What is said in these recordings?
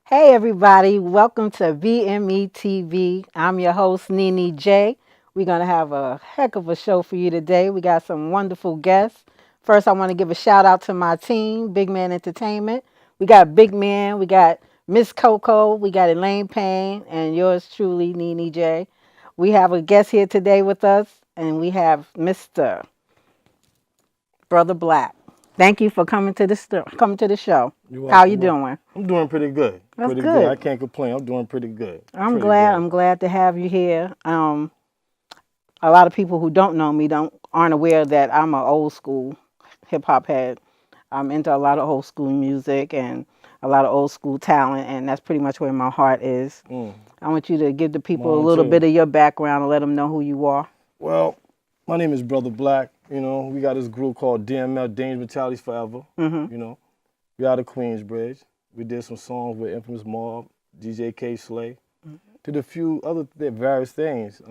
Hey everybody, welcome to BME Tv. I'm your host NeeNee J. We're going to have a heck of a show for you today. We got some wonderful guests. First, I want to give a shout out to my team, Big Man Entertainment. We got Big Man, we got Miss Coco, we got Elaine Payne, and yours truly, NeeNee J. We have a guest here today with us, and we have Mr. Brother Black. Thank you for coming to the show. You're How you welcome. doing? I'm doing pretty good. That's Pretty good. good. I can't complain. I'm doing pretty good. I'm Pretty glad. good. I'm glad to have you here. A lot of people who don't know me aren't aware that I'm an old school hip hop head. I'm into a lot of old school music and a lot of old school talent, and that's pretty much where my heart is. Mm, I want you to give the people a mine little too. bit of your background and let them know who you are. Well, my name is Brother Black. We got this group called DML, Dangerous Mentalities Forever. Mhm. We out of Queensbridge. We did some songs with Infamous Mob, DJ K Slay. Did a few other various things.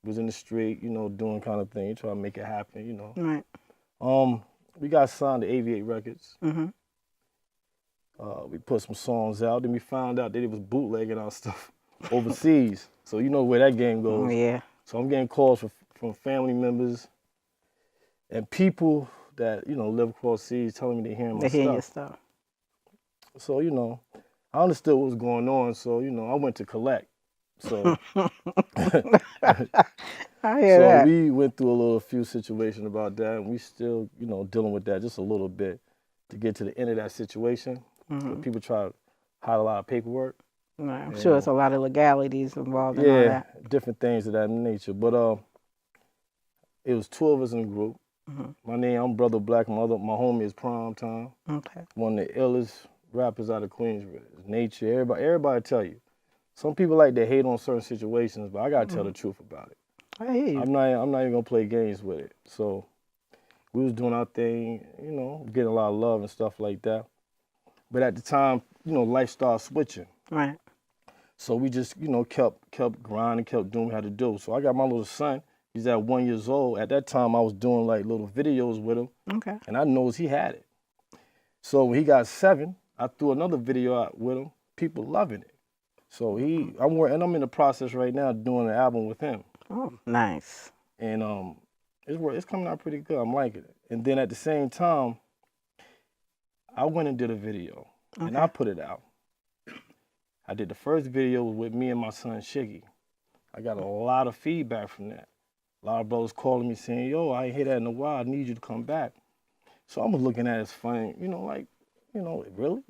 Was in the street, doing kind of thing, trying to make it happen. Right. We got signed to Aviate Records. Mhm. We put some songs out. Then we found out that it was bootlegging our stuff overseas. So you know where that game Oh goes. yeah. So I'm getting calls from family members and people that live across seas telling me they're hearing my They hear your stuff. stuff. So I understood what was going on. So I went to collect. So I hear so that. we went through a few situations about that, and we still dealing with that just a little bit to get to the end of that situation. Mhm. People try to hide a lot of paperwork. Right. I'm sure it's a lot of legalities involved in all Yeah, that. different things of that nature. But it was two of us in the group. Mhm. I'm Brother Black. My homie is Prime Time. Okay. One of the illest rappers out of Queensbridge. Nature. Everybody tell you. Some people like to hate on certain situations, but I gotta tell the truth about it. I hear you. I'm not even gonna play games with it. So we was doing our thing, getting a lot of love and stuff like that. But at the time, life started switching. Right. So we just, kept grinding, kept doing what we had to do. So I got my little son. He's at 1 year old. At that time, I was doing like little videos with him, Okay. and I noticed he had it. So when he got 7, I threw another video out with him. People loving it. So I'm in the process right now doing an album with him, Oh, nice. and it's coming out pretty good. I'm liking it. And then at the same time, I went and did a video, and I Okay. put it out. I did the first video with me and my son Shiggy. I got a lot of feedback from that. A lot of brothers calling me saying, yo, I ain't hear that in a while. I need you to come back. So I was looking at it as funny, really,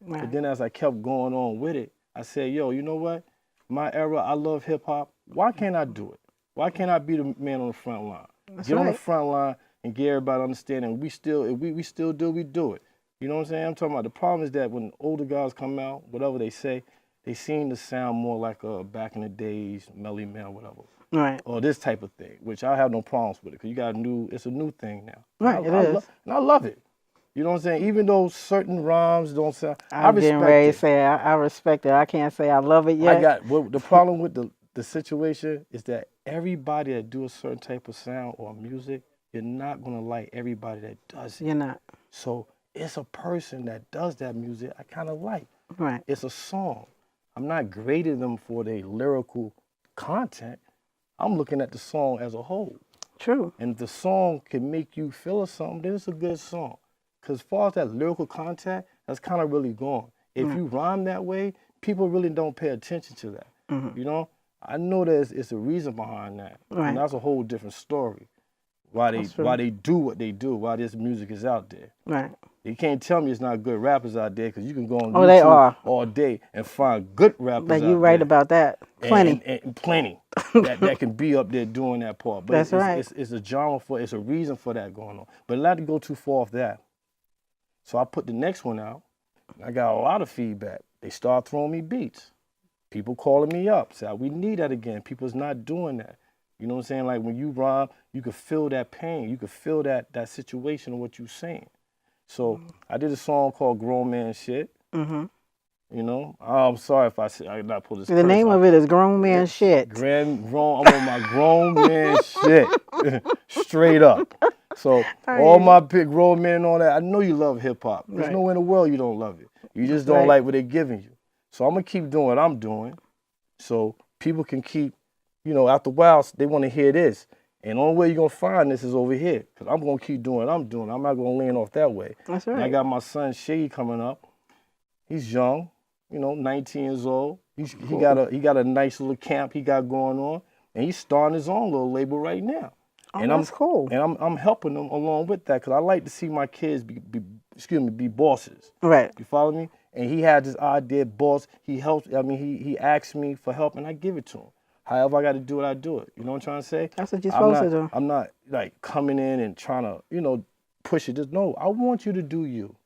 Right. But then as I kept going on with it, I said, yo, you know what? My era, I love hip hop. Why can't I do it? Why can't I be the man on the front line? That's Get on the right. front line and get everybody understanding. If we still do, we do it. You know what I'm saying? I'm talking about the problem is that when older guys come out, whatever they say, they seem to sound more like back in the days, Melly Mel, whatever. Right. Or this type of thing, which I have no problems with it, because it's a new thing now. Right. It is. And I love it. You know what I'm saying? Even though certain rhymes don't sound, I I'm getting ready to respect it. say I respect it. I can't say I love it yet. The problem with the situation is that everybody that do a certain type of sound or music, you're not gonna like everybody that does it. You're not. So it's a person that does that music I kind of like. Right. It's a song. I'm not grading them for their lyrical content. I'm looking at the song as a whole. True. And if the song can make you feel something, then it's a good song. Because as far as that lyrical content, that's kind of really gone. If you rhyme that way, people really don't pay attention to that. Mhm. I know it's a reason behind that. Right. And that's a whole different story. Why That's true. they do what they do, why this music is out there. Right. You can't tell me it's not good rappers out there, because you can go on Oh, they are. YouTube all day and find good rappers Like out you right there. about that. Plenty. And plenty that can be up there doing that part. But That's right. It's a genre it's a reason for that going on. But not to go too far off that. So I put the next one out. I got a lot of feedback. They start throwing me beats. People calling me up, say, we need that again. People's not doing that. You know what I'm saying? Like when you rhyme, you could feel that pain. You could feel that situation of what you're saying. So I did a song called Grown Man Shit. Mhm. I'm sorry if I not pull this. The name of it is Grown Man Shit. I'm on my grown man shit, straight up. So all my big grown men and all that, I know you love hip hop. There's Right. nowhere in the world you don't love it. You just That's don't right. like what they're giving you. So I'm gonna keep doing what I'm doing, so people can keep, after a while they want to hear this. And the only way you're gonna find this is over here, because I'm gonna keep doing what I'm doing. I'm not gonna lean off that way. That's And I right. got my son Shay coming up. He's young, 19 years old. He got a nice little camp he got going on, and he's starting his own little label right now. Oh, And I'm that's cool. and I'm helping them along with that, because I like to see my kids be bosses. Right. You follow me? And he had this idea, boss. He helps. I mean, he asked me for help, and I give it to him. However I got to do it, I do it. You know what I'm trying to say? That's what you're supposed to do. I'm not like coming in and trying to, push it. Just no. I want you to do you.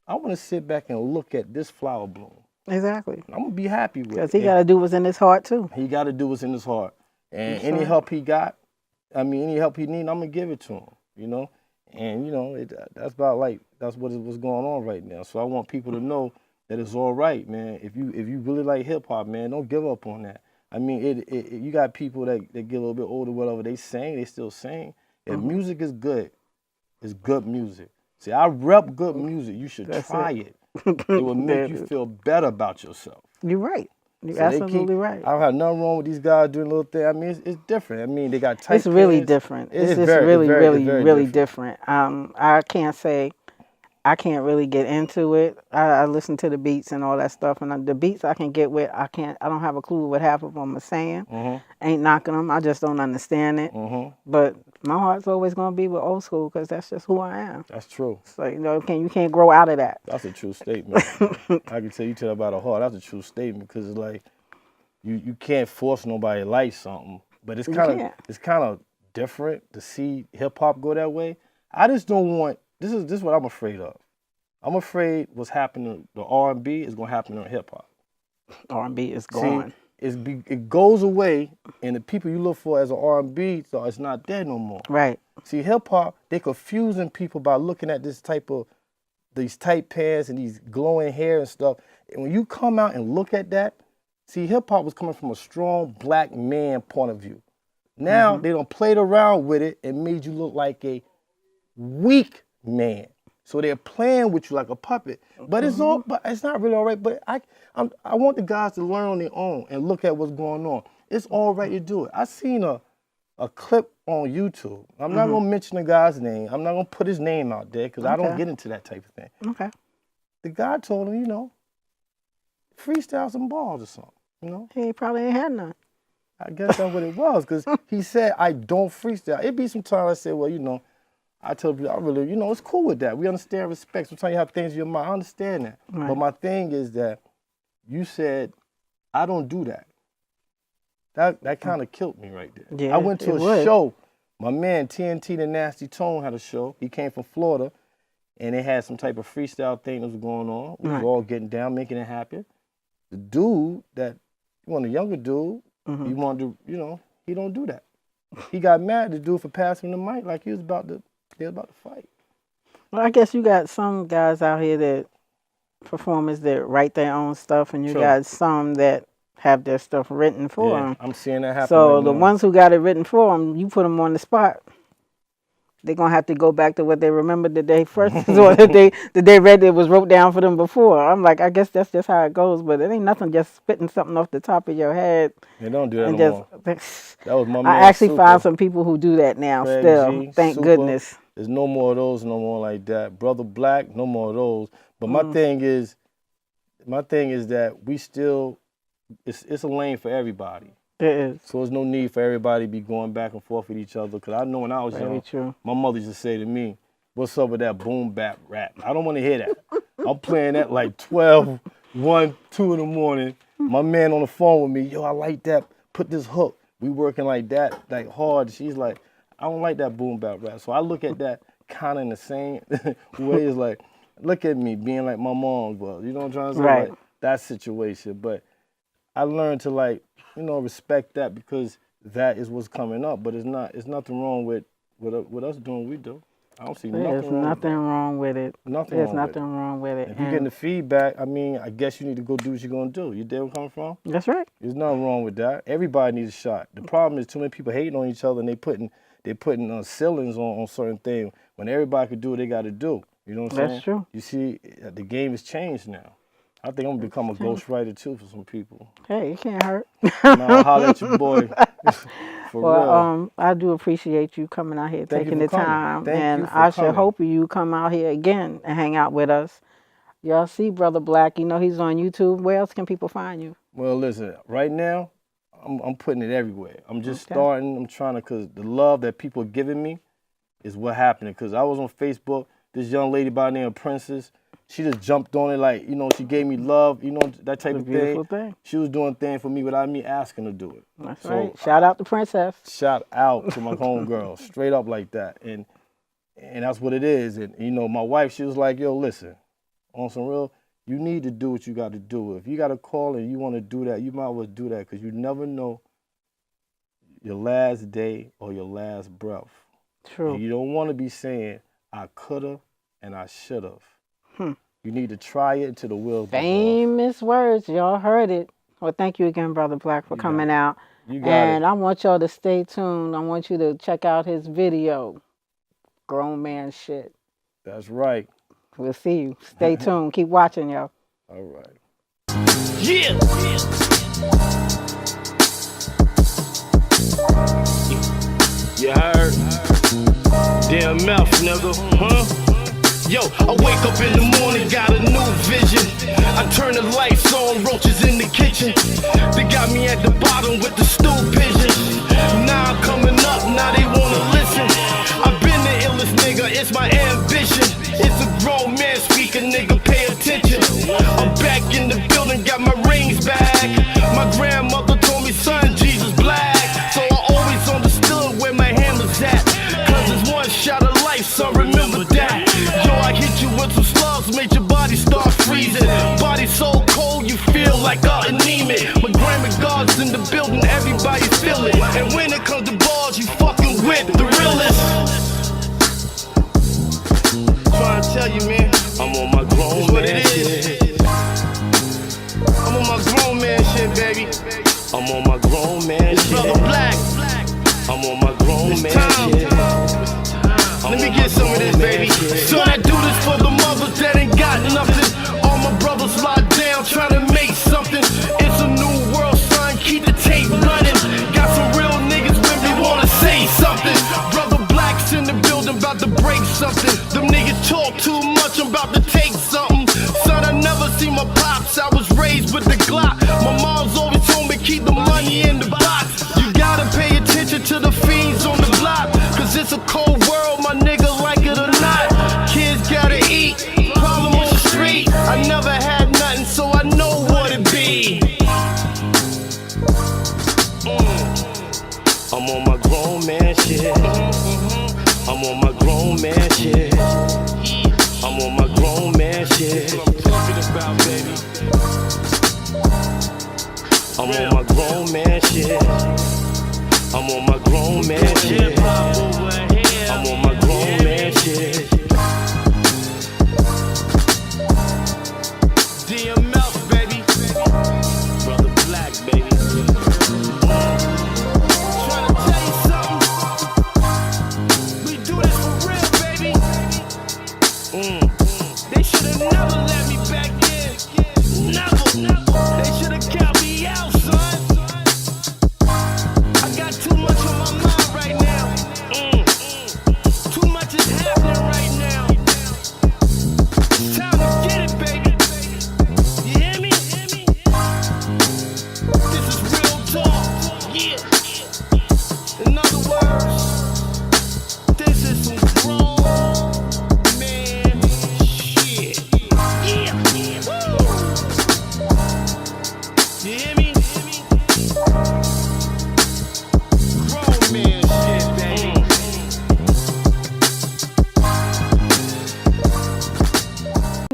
I want to sit back and look at this flower bloom. Exactly. I'm gonna be happy with it. Because he got to do what's in his heart, too. He got to do what's in his heart. And That's any right. help he got, any help he need, I'm gonna give it to him. And that's what's going on right now. So I want people to know that it's all right, man. If you really like hip hop, man, don't give up on that. I mean, you got people that get a little bit older, whatever, they sing, they still sing. If music is good, it's good music. See, I rep good music. You should try it. It will make you feel better about yourself. You're right. You're So absolutely right. I don't have nothing wrong with these guys doing little things. I mean, it's different. I mean, they got tight It's really pants. different. It's just very, really, very, really, very really different. I can't say I can't really get into it. I listen to the beats and all that stuff, and the beats I can get with. I don't have a clue what half of them are saying. Ain't knocking them. I just don't understand it. But my heart's always gonna be with old school, because that's just who I am. That's true. So you can't grow out of that. That's a true statement. I can tell you about a heart. That's a true statement, because it's like you can't force nobody to like something, but it's kind of different to see hip hop go that way. I just don't want. This is what I'm afraid of. I'm afraid what's happening to the R&B is gonna happen in hip hop. R&B is gone. See, it goes away, and the people you look for as an R&B, so it's not there no more. Right. See, hip hop, they confusing people by looking at these tight pants and these glowing hair and stuff. And when you come out and look at that, see, hip hop was coming from a strong black man point of view. Now they don't played around with it and made you look like a weak man. So they're playing with you like a puppet. But but it's not really all right. But I want the guys to learn on their own and look at what's going on. It's all right to do it. I seen a clip on YouTube. I'm not gonna mention the guy's name. I'm not gonna put his name out there, because I don't get into that type of thing. Okay. The guy told him, freestyle some bars or something. He probably ain't had none. I guess that's what it was, because he said, I don't freestyle. It'd be some time I said, well, I tell people, I really, it's cool with that. We understand respect. Sometimes you have things in your mind. I understand that. Right. But my thing is that you said, I don't do that. That kind of killed me right there. Yeah, I went to a show. My man, TNT the Nasty Tone, had a show. He came from Florida, and they had some type of freestyle thing that was going on. We was all getting down, making it happen. The dude the younger dude, he wanted to, he don't do that. He got mad at the dude for passing the mic like they was about to fight. Well, I guess you got some guys out here that performers that write their own stuff, and you got some that have their stuff written for them. I'm seeing that happen. So right the now. ones who got it written for them, you put them on the spot. They're gonna have to go back to what they remembered the day first, or that they read that was wrote down for them before. I'm like, I guess that's just how it goes. But it ain't nothing just spitting something off the top of your head. They don't do that and no just, more. That was my man. I actually Super. Find some people who do that now. Craig still, G, thank Super. Goodness. There's no more of those no more like that. Brother Black, no more of those. But my thing is that we still, it's a lane for everybody. It is. So there's no need for everybody to be going back and forth with each other. Because I know when I was young, True. my mother used to say to me, what's up with that boom bap rap? I don't want to hear that. I'm playing that like 12, 1, 2 in the morning. My man on the phone with me, yo, I like that. Put this hook. We working like that, like hard. She's like, I don't like that boom bap rap. So I look at that kind of in the same way. It's like, look at me being like my mom was. You know what I'm trying to say? Right. Like, that situation. But I learned to respect that, because that is what's coming up. But it's nothing wrong with us doing what we do. I don't see nothing wrong with that. There's nothing wrong with it. There's nothing wrong with it. If you're getting the feedback, I mean, I guess you need to go do what you're going to do. You dig where I'm coming from? That's right. There's nothing wrong with that. Everybody needs a shot. The problem is too many people hating on each other, and they're putting ceilings on certain things when everybody could do what they got to do. You know what I'm saying? That's true. You see, the game has changed now. I think I'm gonna become a ghostwriter too for some people. Hey, it can't hurt. Now holler at your boy. For Well, real. I do appreciate you coming out here, Thank you taking for the coming. time, Thank and you for I should coming. hope you come out here again and hang out with us. Y'all see Brother Black, you know he's on YouTube. Where else can people find you? Well, listen, right now, I'm putting it everywhere. I'm just Okay. starting. I'm trying to, cause the love that people are giving me is what happened. Cause I was on Facebook. This young lady by the name of Princess, she just jumped on it like, she gave me love, that type It's a of beautiful thing. thing. She was doing things for me without me asking her to do it. That's So right. Shout out to Princess. shout out to my homegirl, straight up like that. And that's what it is. And my wife, she was like, yo, listen, on some real, you need to do what you got to do. If you got a call and you want to do that, you might as well do that, because you never know your last day or your last breath. True. And you don't want to be saying, I coulda and I shoulda. Hmm. You need to try it until the wheels come off. Famous words. Y'all heard it. Well, thank you again, Brother Black, for coming out. You got And it. I want y'all to stay tuned. I want you to check out his video, Grown Man Shit. That's right. We'll see you. Stay tuned. Keep watching, y'all. All right. Yeah. You heard? DMF, nigga, huh? Yo, I wake up in the morning, got a new vision. I turn the lights on, roaches in the kitchen. They got me at the bottom with the stool pigeons. Now I'm coming up, now they wanna listen. I've been the illest nigga, it's my ambition. It's a grown man speaking, nigga, pay attention. I'm back in the building, got my rings back. My grandmother told me, son, Jesus black. So I always understood where my hand was at. Cause it's one shot of life, so remember that. Yo, I hit you with some slugs, made your body start freezing. Body so cold, you feel like anemic. My grandma guards in the building, everybody feel it. And when it comes to balls, you fucking with the realest. Trying to tell you, man, I'm on my grown man shit. I'm on my grown man shit, baby. I'm on my grown man shit. Brother Black, I'm on my grown man shit. Let me get some of this, baby. So I do this for the mothers that ain't got nothing. All my brothers locked down, trying to make something. It's a new world, son. Keep the tape running. Got some real niggas when they wanna say something. Brother Black's in the building, about to break something. Them niggas talk too much, I'm about to take something. Son, I never see my pops. I was raised with the Glock. My mom's always told me keep the money in the box. You gotta pay attention to the fiends on the block, cause it's a cold world, my nigga, like it or not. Kids gotta eat, problem on the street. I never had nothing, so I know what it be. I'm on my grown man shit. I'm on my grown man shit. I'm on my grown man shit. I'm on my grown man shit. I'm on my grown man shit. I'm on my grown man shit. DMF, baby. Brother Black, baby. Trying to tell you something. We do this for real, baby. They should have never let me back in. Never. They should have kept me out, son. I got too much on my mind right now. Too much is happening right now. It's time to get it, baby. You hear me? This is real talk. Yeah. In other words, this is some grown man shit. Yeah. Woo. You hear me? Grown man shit, baby.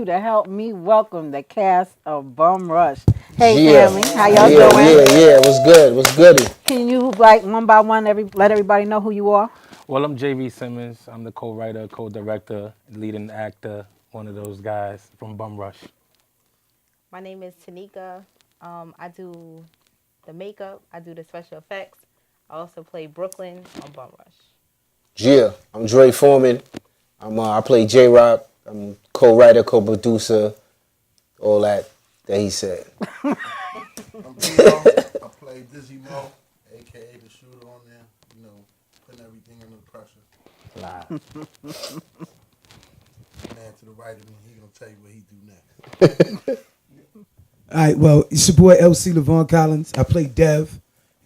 To help me welcome the cast of Bum Rush. Hey, Yeah. family, how y'all Yeah, doing? what's good? What's goody? Can you, like, one by one, let everybody know who you are? Well, I'm JV Simmons. I'm the co-writer, co-director, leading actor, one of those guys from Bum Rush. My name is Tanika. I do the makeup. I do the special effects. I also play Brooklyn on Bum Rush. Yeah, I'm Dre Foreman. I play J-Rock. I'm co-writer, co-producer, all that that he said. I'm Theo. I play Dizzy Mo, aka the shooter on there. You know, putting everything under pressure. Man to the right of me, he gonna tell you what he do next. All right, well, it's your boy LC Levon Collins. I play Dev,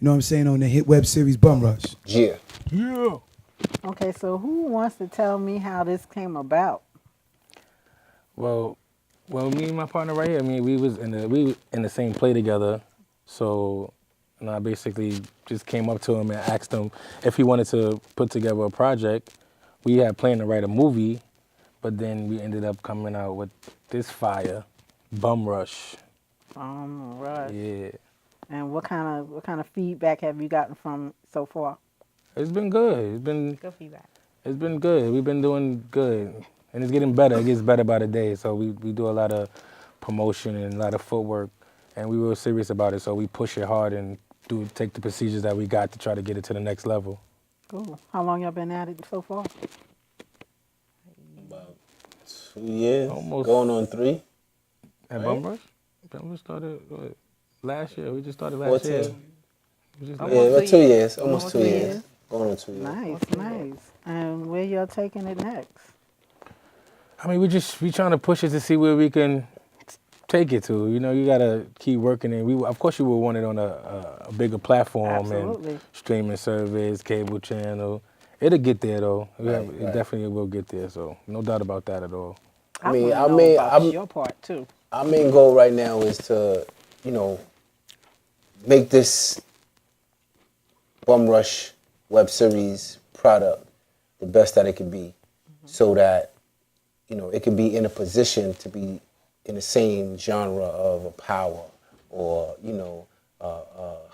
you know what I'm saying, on the hit web series Bum Rush. Yeah. Yeah. Okay, so who wants to tell me how this came about? Well, me and my partner right here. I mean, we was in the same play together. So, I basically just came up to him and asked him if he wanted to put together a project. We had planned to write a movie, but then we ended up coming out with this fire, Bum Rush. Right. Yeah. And what kind of feedback have you gotten from so far? It's been good. Good feedback. It's been good. We've been doing good. And it's getting better. It gets better by the day. So we do a lot of promotion and a lot of footwork. And we were serious about it. So we push it hard and take the procedures that we got to try to get it to the next level. Cool. How long y'all been at it so far? About 2 years. Almost. Going on 3. At Right. Bum Rush? Bum Rush started last year. We just started last 14. year. We just Yeah, about 2 years. Almost 2 years. years. Going on 2 years. Nice. And where y'all taking it next? I mean, we trying to push it to see where we can take it to. You know, you gotta keep working, and of course you will want it on a bigger platform Absolutely. and streaming service, cable channel. It'll get there though. It definitely will get there. So no doubt about that at all. I mean, wanna I know mean, about I'm- your part too. Our main goal right now is to, make this Bum Rush web series product the best that it can be, so that, it can be in a position to be in the same genre of a Power or,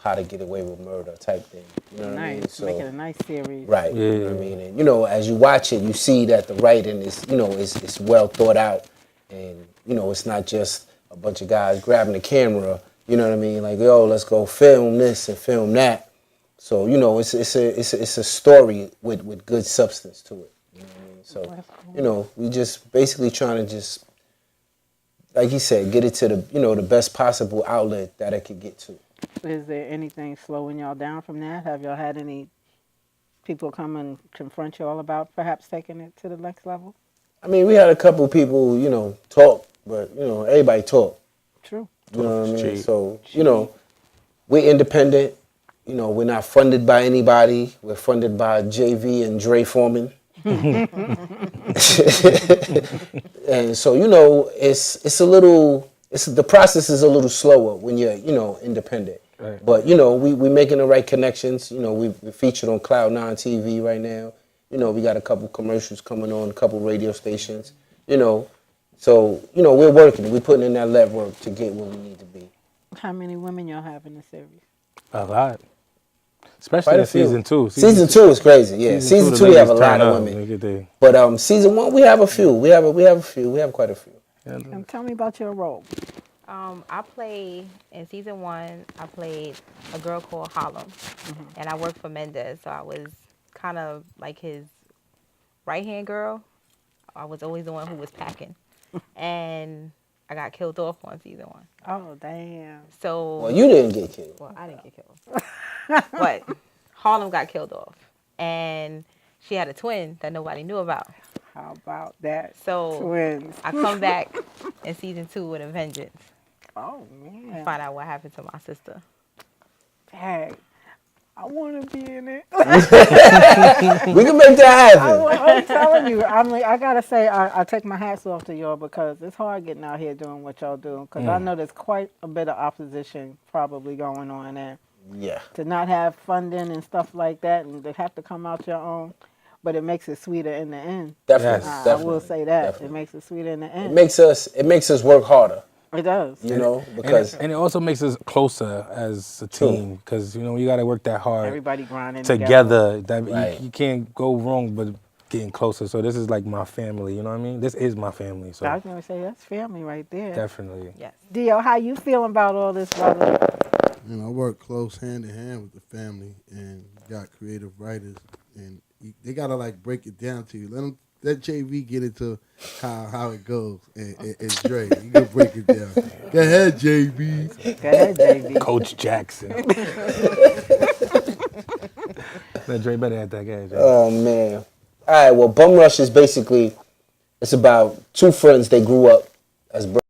How to Get Away with Murder type thing. You know what I mean? Nice. Make it a nice series. Right. Yeah. You know what I mean? And, as you watch it, you see that the writing is, is well thought out. And, it's not just a bunch of guys grabbing the camera, you know what I mean? Like, yo, let's go film this and film that. So, it's a story with good substance to it. You know what I mean? So, we just basically trying to just, like he said, get it to the, the best possible outlet that it could get to. Is there anything slowing y'all down from that? Have y'all had any people come and confront y'all about perhaps taking it to the next level? I mean, we had a couple people, talk, but, everybody talk. True. You know what I mean? Cheap. So, we're independent. We're not funded by anybody. We're funded by JV and Dre Foreman. And so, the process is a little slower when you're, independent. Right. But, we making the right connections. We're featured on Cloud9 TV right now. We got a couple commercials coming on, a couple radio stations, So, we're working. We're putting in that legwork to get where we need to be. How many women y'all have in the series? A lot. Especially Quite a in few. season 2. Season 2 is crazy, yeah. Season 2 we have a lot of women. But season 1 we have a few. We have a few. We have quite a few. And tell me about your role. In season 1, I played a girl called Harlem, and I worked for Mendez, so I was kind of like his right-hand girl. I was always the one who was packing, and I got killed off on season 1. Oh, damn. So Well, you didn't get killed. Well, I didn't get killed, but Harlem got killed off, and she had a twin that nobody knew about. How about that? So Twins. I come back in season 2 with a vengeance. Oh, man. Find out what happened to my sister. Dang. I want to be in it. We can make that happen. I'm telling you. I got to say, I take my hats off to y'all because it's hard getting out here doing what y'all do. Because I know there's quite a bit of opposition probably going on there. Yeah. To not have funding and stuff like that and to have to come out your own. But it makes it sweeter in the end. Definitely. Yes. I will say that. Definitely. It makes it sweeter in the end. It makes us work harder. It does. Because and it also makes us closer as a team because you got to work that hard Everybody grinding together. That Right. you can't go wrong but getting closer. So this is like my family. You know what I mean? This is my family. So I was going to say, that's family right there. definitely. Yes. Dio, how you feeling about all this, brother? I work close hand in hand with the family, and got creative writers, and they gotta like break it down to you. let JV get into how it goes, and Dre, you can break it down. Go ahead, JV. Go ahead, JV. Coach Jackson. Let Dre better at that game. Oh man. All right. Well, Bum Rush is basically it's about two friends. They grew up as brothers.